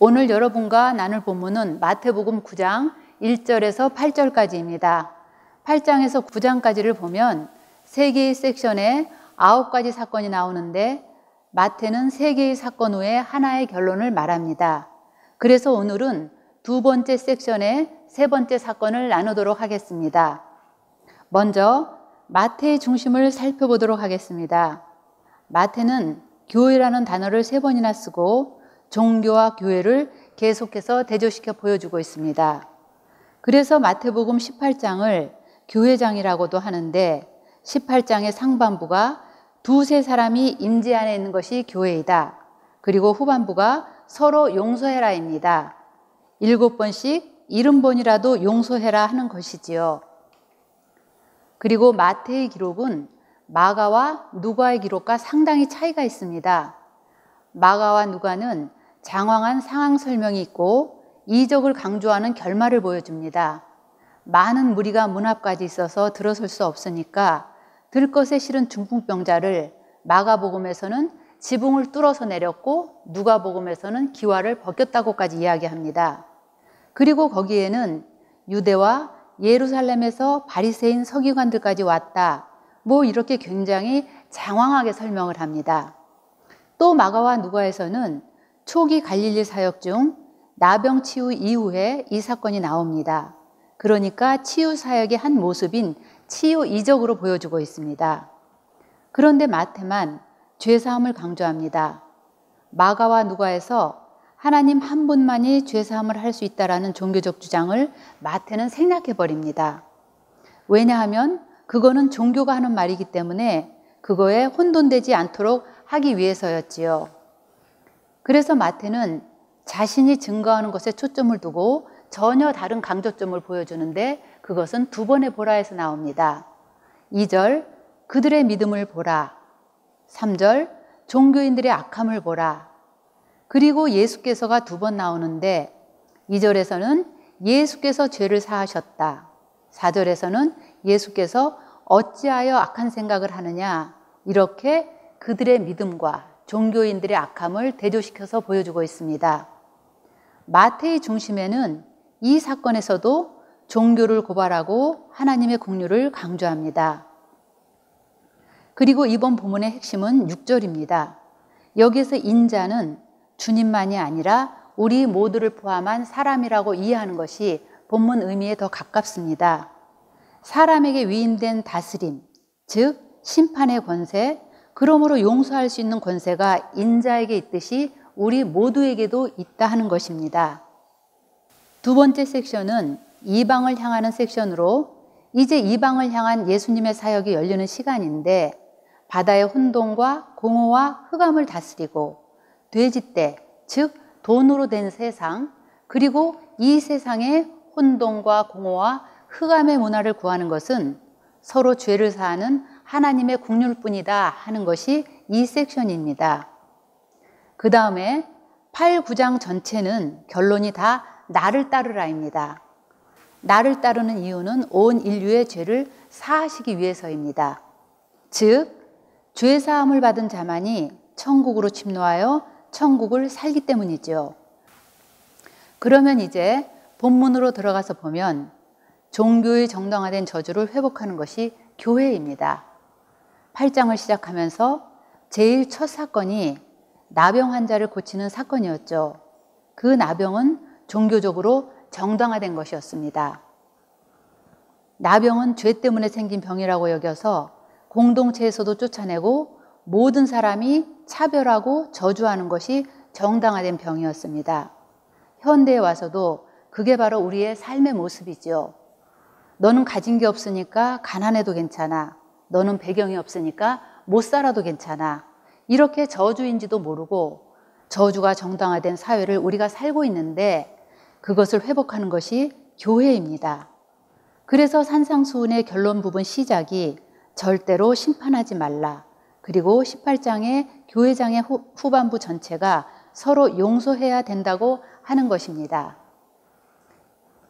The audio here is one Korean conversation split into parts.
오늘 여러분과 나눌 본문은 마태복음 9장 1절에서 8절까지입니다. 8장에서 9장까지를 보면 3개의 섹션에 9가지 사건이 나오는데 마태는 3개의 사건 후에 하나의 결론을 말합니다. 그래서 오늘은 2번째 섹션의 3번째 사건을 나누도록 하겠습니다. 먼저 마태의 중심을 살펴보도록 하겠습니다. 마태는 교회라는 단어를 3번이나 쓰고 종교와 교회를 계속해서 대조시켜 보여주고 있습니다. 그래서 마태복음 18장을 교회장이라고도 하는데 18장의 상반부가 2-3 사람이 임재 안에 있는 것이 교회이다. 그리고 후반부가 서로 용서해라입니다. 7번씩 70번이라도 용서해라 하는 것이지요. 그리고 마태의 기록은 마가와 누가의 기록과 상당히 차이가 있습니다. 마가와 누가는 장황한 상황 설명이 있고 이적을 강조하는 결말을 보여줍니다. 많은 무리가 문 앞까지 있어서 들어설 수 없으니까 들것에 실은 중풍병자를 마가복음에서는 지붕을 뚫어서 내렸고 누가복음에서는 기와를 벗겼다고까지 이야기합니다. 그리고 거기에는 유대와 예루살렘에서 바리새인 서기관들까지 왔다. 이렇게 굉장히 장황하게 설명을 합니다. 또 마가와 누가에서는 초기 갈릴리 사역 중 나병 치유 이후에 이 사건이 나옵니다. 그러니까 치유 사역의 한 모습인 치유 이적으로 보여주고 있습니다. 그런데 마태만 죄사함을 강조합니다. 마가와 누가에서 하나님 한 분만이 죄사함을 할 수 있다라는 종교적 주장을 마태는 생략해버립니다. 왜냐하면 그거는 종교가 하는 말이기 때문에 그거에 혼돈되지 않도록 하기 위해서였지요. 그래서 마태는 자신이 증거하는 것에 초점을 두고 전혀 다른 강조점을 보여주는데 그것은 2번의 보라에서 나옵니다. 2절 그들의 믿음을 보라. 3절 종교인들의 악함을 보라. 그리고 예수께서가 2번 나오는데 2절에서는 예수께서 죄를 사하셨다. 4절에서는 예수께서 어찌하여 악한 생각을 하느냐 이렇게 그들의 믿음과 종교인들의 악함을 대조시켜서 보여주고 있습니다. 마태의 중심에는 이 사건에서도 종교를 고발하고 하나님의 긍휼을 강조합니다. 그리고 이번 본문의 핵심은 6절입니다. 여기에서 인자는 주님만이 아니라 우리 모두를 포함한 사람이라고 이해하는 것이 본문 의미에 더 가깝습니다. 사람에게 위임된 다스림, 즉 심판의 권세, 그러므로 용서할 수 있는 권세가 인자에게 있듯이 우리 모두에게도 있다 하는 것입니다. 2번째 섹션은 이방을 향하는 섹션으로 이제 이방을 향한 예수님의 사역이 열리는 시간인데 바다의 혼돈과 공허와 흑암을 다스리고 돼지떼, 즉 돈으로 된 세상, 그리고 이 세상의 혼돈과 공허와 흑암의 문화를 구하는 것은 서로 죄를 사하는 하나님의 긍휼뿐이다 하는 것이 이 섹션입니다. 그 다음에 8, 9장 전체는 결론이 다 나를 따르라입니다. 나를 따르는 이유는 온 인류의 죄를 사하시기 위해서입니다. 즉 죄사함을 받은 자만이 천국으로 침노하여 천국을 살기 때문이죠. 그러면 이제 본문으로 들어가서 보면 종교의 정당화된 저주를 회복하는 것이 교회입니다. 8장을 시작하면서 제일 첫 사건이 나병 환자를 고치는 사건이었죠. 그 나병은 종교적으로 정당화된 것이었습니다. 나병은 죄 때문에 생긴 병이라고 여겨서 공동체에서도 쫓아내고 모든 사람이 차별하고 저주하는 것이 정당화된 병이었습니다. 현대에 와서도 그게 바로 우리의 삶의 모습이죠. 너는 가진 게 없으니까 가난해도 괜찮아. 너는 배경이 없으니까 못 살아도 괜찮아. 이렇게 저주인지도 모르고 저주가 정당화된 사회를 우리가 살고 있는데 그것을 회복하는 것이 교회입니다. 그래서 산상수훈의 결론 부분 시작이 절대로 심판하지 말라. 그리고 18장의 교회장의 후반부 전체가 서로 용서해야 된다고 하는 것입니다.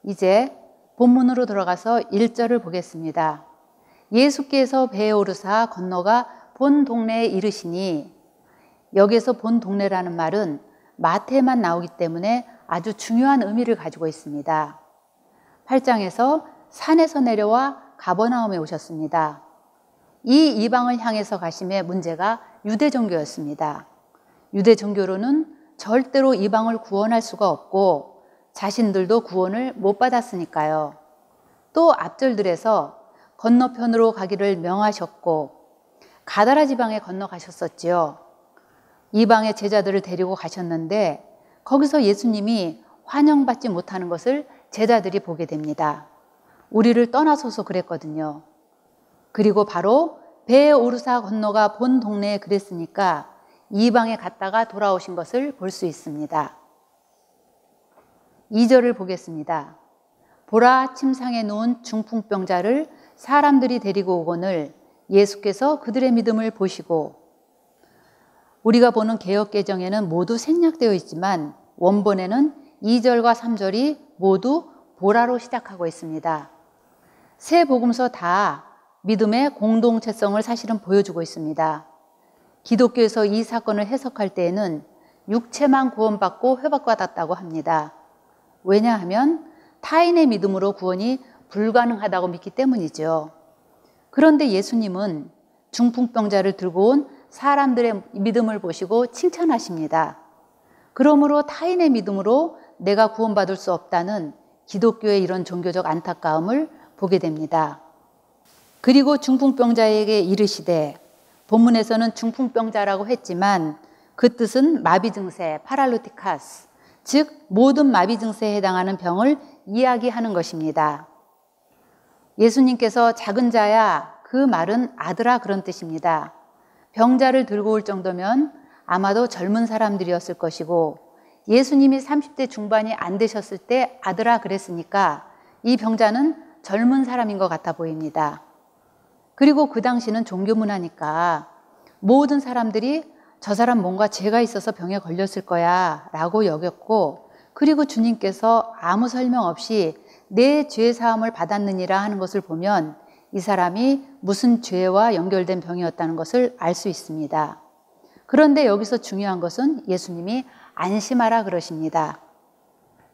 이제 본문으로 들어가서 1절을 보겠습니다. 예수께서 배에 오르사 건너가 본 동네에 이르시니 여기에서 본 동네라는 말은 마태에만 나오기 때문에 아주 중요한 의미를 가지고 있습니다. 8장에서 산에서 내려와 가버나움에 오셨습니다. 이 이방을 향해서 가심의 문제가 유대 종교였습니다. 유대 종교로는 절대로 이방을 구원할 수가 없고 자신들도 구원을 못 받았으니까요. 또 앞절들에서 건너편으로 가기를 명하셨고 가다라 지방에 건너가셨었지요. 이방의 제자들을 데리고 가셨는데 거기서 예수님이 환영받지 못하는 것을 제자들이 보게 됩니다. 우리를 떠나소서 그랬거든요. 그리고 바로 배에 오르사 건너가 본 동네에 그랬으니까 이방에 갔다가 돌아오신 것을 볼 수 있습니다. 2절을 보겠습니다. 보라, 침상에 누운 중풍병자를 사람들이 데리고 오거늘 예수께서 그들의 믿음을 보시고, 우리가 보는 개역개정에는 모두 생략되어 있지만 원본에는 2절과 3절이 모두 보라로 시작하고 있습니다. 세 복음서 다 믿음의 공동체성을 사실은 보여주고 있습니다. 기독교에서 이 사건을 해석할 때에는 육체만 구원받고 회복받았다고 합니다. 왜냐하면 타인의 믿음으로 구원이 불가능하다고 믿기 때문이죠. 그런데 예수님은 중풍병자를 들고 온 사람들의 믿음을 보시고 칭찬하십니다. 그러므로 타인의 믿음으로 내가 구원받을 수 없다는 기독교의 이런 종교적 안타까움을 보게 됩니다. 그리고 중풍병자에게 이르시되, 본문에서는 중풍병자라고 했지만 그 뜻은 마비 증세, 파랄루티카스, 즉 모든 마비 증세에 해당하는 병을 이야기하는 것입니다. 예수님께서 작은 자야, 그 말은 아들아 그런 뜻입니다. 병자를 들고 올 정도면 아마도 젊은 사람들이었을 것이고 예수님이 30대 중반이 안 되셨을 때 아들아 그랬으니까 이 병자는 젊은 사람인 것 같아 보입니다. 그리고 그 당시는 종교 문화니까 모든 사람들이 저 사람 뭔가 죄가 있어서 병에 걸렸을 거야 라고 여겼고, 그리고 주님께서 아무 설명 없이 내 죄 사함을 받았느니라 하는 것을 보면 이 사람이 무슨 죄와 연결된 병이었다는 것을 알 수 있습니다. 그런데 여기서 중요한 것은 예수님이 안심하라 그러십니다.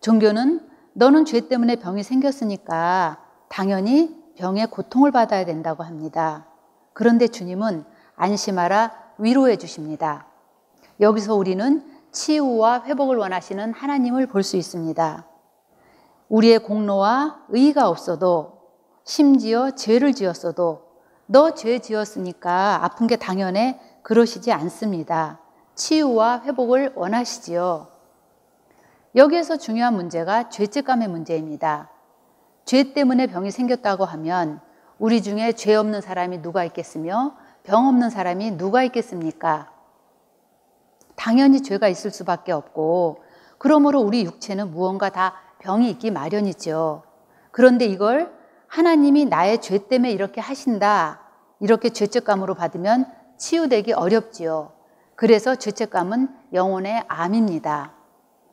종교는 너는 죄 때문에 병이 생겼으니까 당연히 병의 고통을 받아야 된다고 합니다. 그런데 주님은 안심하라 위로해 주십니다. 여기서 우리는 치유와 회복을 원하시는 하나님을 볼 수 있습니다. 우리의 공로와 의의가 없어도, 심지어 죄를 지었어도 너 죄 지었으니까 아픈 게 당연해 그러시지 않습니다. 치유와 회복을 원하시지요. 여기에서 중요한 문제가 죄책감의 문제입니다. 죄 때문에 병이 생겼다고 하면 우리 중에 죄 없는 사람이 누가 있겠으며 병 없는 사람이 누가 있겠습니까? 당연히 죄가 있을 수밖에 없고, 그러므로 우리 육체는 무언가 다 병이 있기 마련이죠. 그런데 이걸 하나님이 나의 죄 때문에 이렇게 하신다, 이렇게 죄책감으로 받으면 치유되기 어렵지요. 그래서 죄책감은 영혼의 암입니다.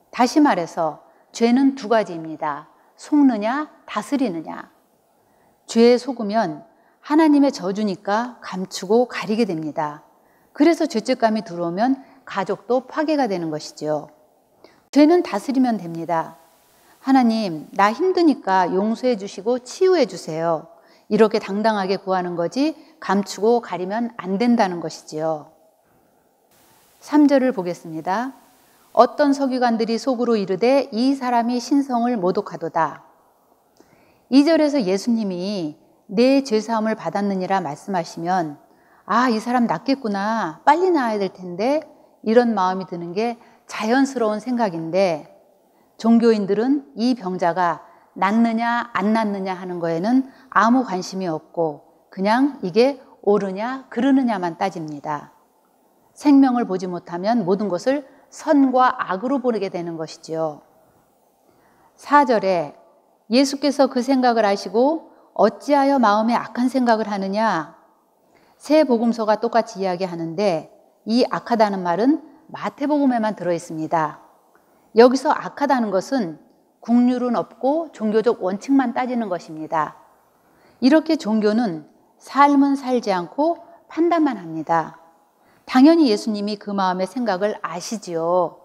다시 말해서 죄는 두 가지입니다. 속느냐, 다스리느냐. 죄에 속으면 하나님의 저주니까 감추고 가리게 됩니다. 그래서 죄책감이 들어오면 가족도 파괴가 되는 것이죠. 죄는 다스리면 됩니다. 하나님, 나 힘드니까 용서해 주시고 치유해 주세요. 이렇게 당당하게 구하는 거지 감추고 가리면 안 된다는 것이지요. 3절을 보겠습니다. 어떤 서기관들이 속으로 이르되 이 사람이 신성을 모독하도다. 2절에서 예수님이 내 죄사함을 받았느니라 말씀하시면 이 사람 낫겠구나, 빨리 나아야 될 텐데 이런 마음이 드는 게 자연스러운 생각인데, 종교인들은 이 병자가 낫느냐 안 낫느냐 하는 거에는 아무 관심이 없고 그냥 이게 옳으냐 그르느냐만 따집니다. 생명을 보지 못하면 모든 것을 선과 악으로 보게 되는 것이지요. 4절에 예수께서 그 생각을 아시고 어찌하여 마음에 악한 생각을 하느냐. 세 복음서가 똑같이 이야기하는데 이 악하다는 말은 마태복음에만 들어있습니다. 여기서 악하다는 것은 국률은 없고 종교적 원칙만 따지는 것입니다. 이렇게 종교는 삶은 살지 않고 판단만 합니다. 당연히 예수님이 그 마음의 생각을 아시지요.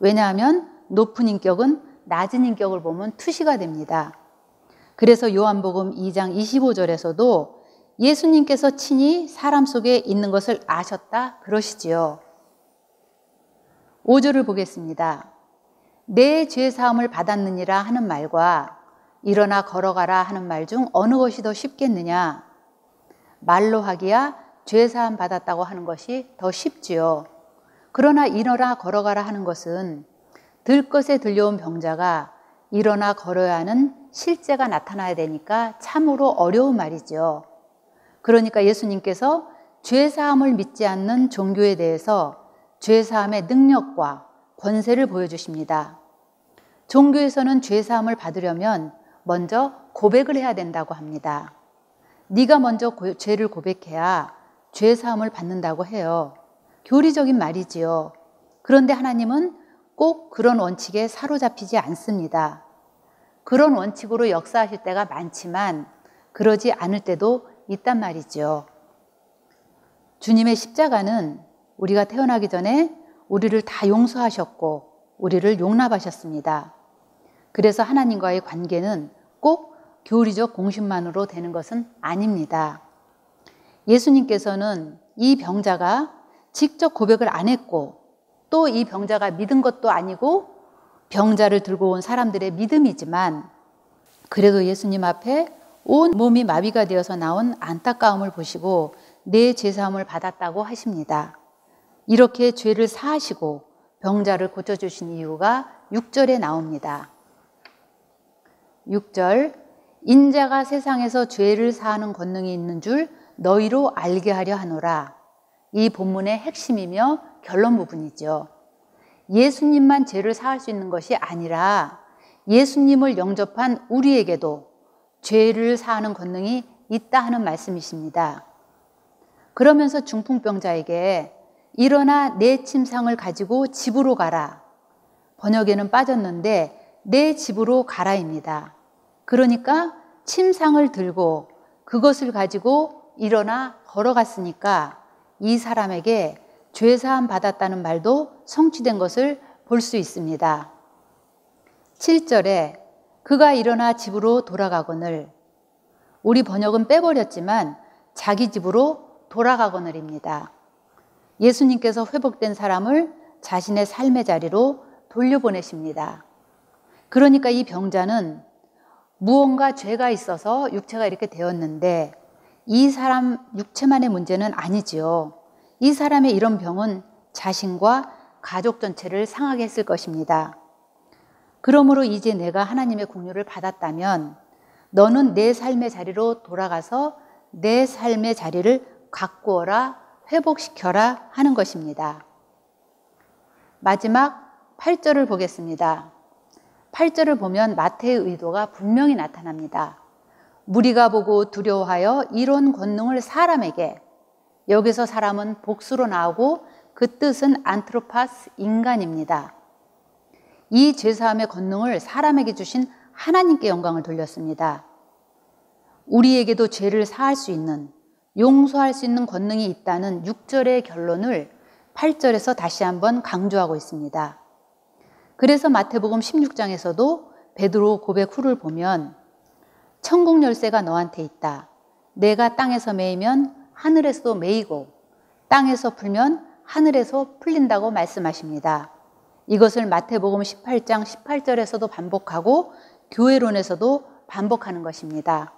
왜냐하면 높은 인격은 낮은 인격을 보면 투시가 됩니다. 그래서 요한복음 2장 25절에서도 예수님께서 친히 사람 속에 있는 것을 아셨다 그러시지요. 5절을 보겠습니다. 내 죄사함을 받았느니라 하는 말과 일어나 걸어가라 하는 말 중 어느 것이 더 쉽겠느냐? 말로 하기야 죄사함 받았다고 하는 것이 더 쉽지요. 그러나 일어나 걸어가라 하는 것은 들것에 들려온 병자가 일어나 걸어야 하는 실제가 나타나야 되니까 참으로 어려운 말이죠. 그러니까 예수님께서 죄사함을 믿지 않는 종교에 대해서 죄사함의 능력과 권세를 보여주십니다. 종교에서는 죄사함을 받으려면 먼저 고백을 해야 된다고 합니다. 네가 먼저 죄를 고백해야 죄사함을 받는다고 해요. 교리적인 말이지요. 그런데 하나님은 꼭 그런 원칙에 사로잡히지 않습니다. 그런 원칙으로 역사하실 때가 많지만 그러지 않을 때도 있단 말이죠. 주님의 십자가는 우리가 태어나기 전에 우리를 다 용서하셨고 우리를 용납하셨습니다. 그래서 하나님과의 관계는 꼭 교리적 공식만으로 되는 것은 아닙니다. 예수님께서는 이 병자가 직접 고백을 안 했고 또 이 병자가 믿은 것도 아니고 병자를 들고 온 사람들의 믿음이지만 그래도 예수님 앞에 온 몸이 마비가 되어서 나온 안타까움을 보시고 내 죄사함을 받았다고 하십니다. 이렇게 죄를 사하시고 병자를 고쳐주신 이유가 6절에 나옵니다. 6절 인자가 세상에서 죄를 사하는 권능이 있는 줄 너희로 알게 하려 하노라. 이 본문의 핵심이며 결론 부분이죠. 예수님만 죄를 사할 수 있는 것이 아니라 예수님을 영접한 우리에게도 죄를 사하는 권능이 있다 하는 말씀이십니다. 그러면서 중풍병자에게 일어나 내 침상을 가지고 집으로 가라. 번역에는 빠졌는데 내 집으로 가라입니다. 그러니까 침상을 들고 그것을 가지고 일어나 걸어갔으니까 이 사람에게 죄사함 받았다는 말도 성취된 것을 볼 수 있습니다. 7절에 그가 일어나 집으로 돌아가거늘, 우리 번역은 빼버렸지만 자기 집으로 돌아가거늘입니다. 예수님께서 회복된 사람을 자신의 삶의 자리로 돌려보내십니다. 그러니까 이 병자는 무언가 죄가 있어서 육체가 이렇게 되었는데 이 사람 육체만의 문제는 아니지요. 이 사람의 이런 병은 자신과 가족 전체를 상하게 했을 것입니다. 그러므로 이제 내가 하나님의 긍휼을 받았다면 너는 내 삶의 자리로 돌아가서 내 삶의 자리를 가꾸어라, 회복시켜라 하는 것입니다. 마지막 8절을 보겠습니다. 8절을 보면 마태의 의도가 분명히 나타납니다. 무리가 보고 두려워하여 이런 권능을 사람에게, 여기서 사람은 복수로 나오고 그 뜻은 안트로파스, 인간입니다. 이 죄사함의 권능을 사람에게 주신 하나님께 영광을 돌렸습니다. 우리에게도 죄를 사할 수 있는, 용서할 수 있는 권능이 있다는 6절의 결론을 8절에서 다시 한번 강조하고 있습니다. 그래서 마태복음 16장에서도 베드로 고백 후를 보면 천국 열쇠가 너한테 있다. 내가 땅에서 매이면 하늘에서도 매이고 땅에서 풀면 하늘에서 풀린다고 말씀하십니다. 이것을 마태복음 18장 18절에서도 반복하고 교회론에서도 반복하는 것입니다.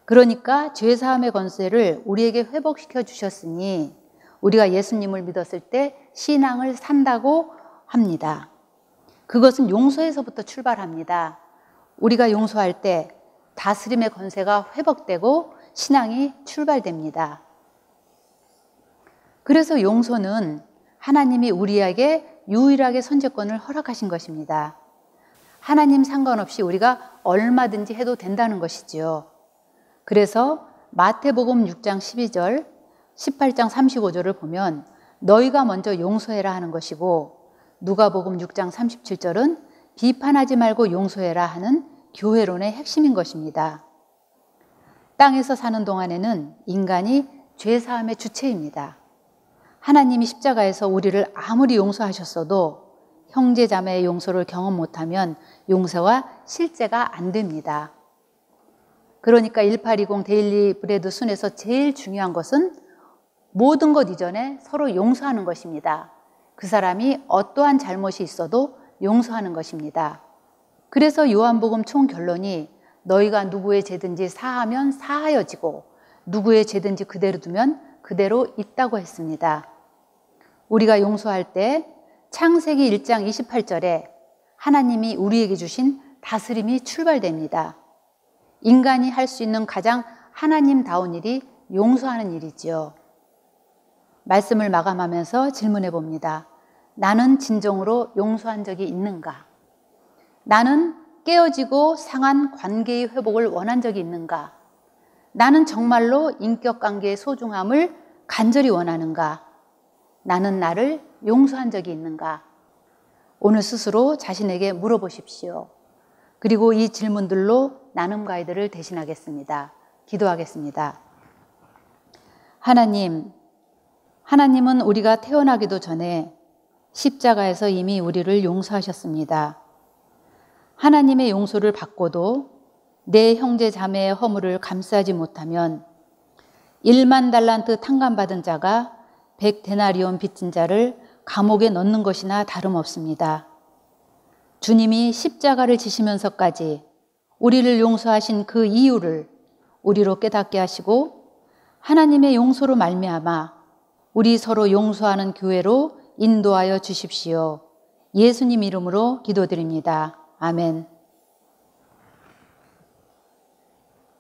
그러니까 죄사함의 권세를 우리에게 회복시켜 주셨으니 우리가 예수님을 믿었을 때 신앙을 산다고 합니다. 그것은 용서에서부터 출발합니다. 우리가 용서할 때 다스림의 권세가 회복되고 신앙이 출발됩니다. 그래서 용서는 하나님이 우리에게 유일하게 선제권을 허락하신 것입니다. 하나님 상관없이 우리가 얼마든지 해도 된다는 것이지요. 그래서 마태복음 6장 12절, 18장 35절을 보면 너희가 먼저 용서해라 하는 것이고 누가복음 6장 37절은 비판하지 말고 용서해라 하는 교회론의 핵심인 것입니다. 땅에서 사는 동안에는 인간이 죄사함의 주체입니다. 하나님이 십자가에서 우리를 아무리 용서하셨어도 형제 자매의 용서를 경험 못하면 용서가 실제가 안 됩니다. 그러니까 1820 데일리 브레드 순에서 제일 중요한 것은 모든 것 이전에 서로 용서하는 것입니다. 그 사람이 어떠한 잘못이 있어도 용서하는 것입니다. 그래서 요한복음 총 결론이 너희가 누구의 죄든지 사하면 사하여지고 누구의 죄든지 그대로 두면 그대로 있다고 했습니다. 우리가 용서할 때 창세기 1장 28절에 하나님이 우리에게 주신 다스림이 출발됩니다. 인간이 할 수 있는 가장 하나님다운 일이 용서하는 일이지요. 말씀을 마감하면서 질문해 봅니다. 나는 진정으로 용서한 적이 있는가? 나는 깨어지고 상한 관계의 회복을 원한 적이 있는가? 나는 정말로 인격 관계의 소중함을 간절히 원하는가? 나는 나를 용서한 적이 있는가? 오늘 스스로 자신에게 물어보십시오. 그리고 이 질문들로 나눔 가이드를 대신하겠습니다. 기도하겠습니다. 하나님은 우리가 태어나기도 전에 십자가에서 이미 우리를 용서하셨습니다. 하나님의 용서를 받고도 내 형제 자매의 허물을 감싸지 못하면 1만 달란트 탕감받은 자가 100데나리온 빚진 자를 감옥에 넣는 것이나 다름없습니다. 주님이 십자가를 지시면서까지 우리를 용서하신 그 이유를 우리로 깨닫게 하시고 하나님의 용서로 말미암아 우리 서로 용서하는 교회로 인도하여 주십시오. 예수님 이름으로 기도드립니다. 아멘.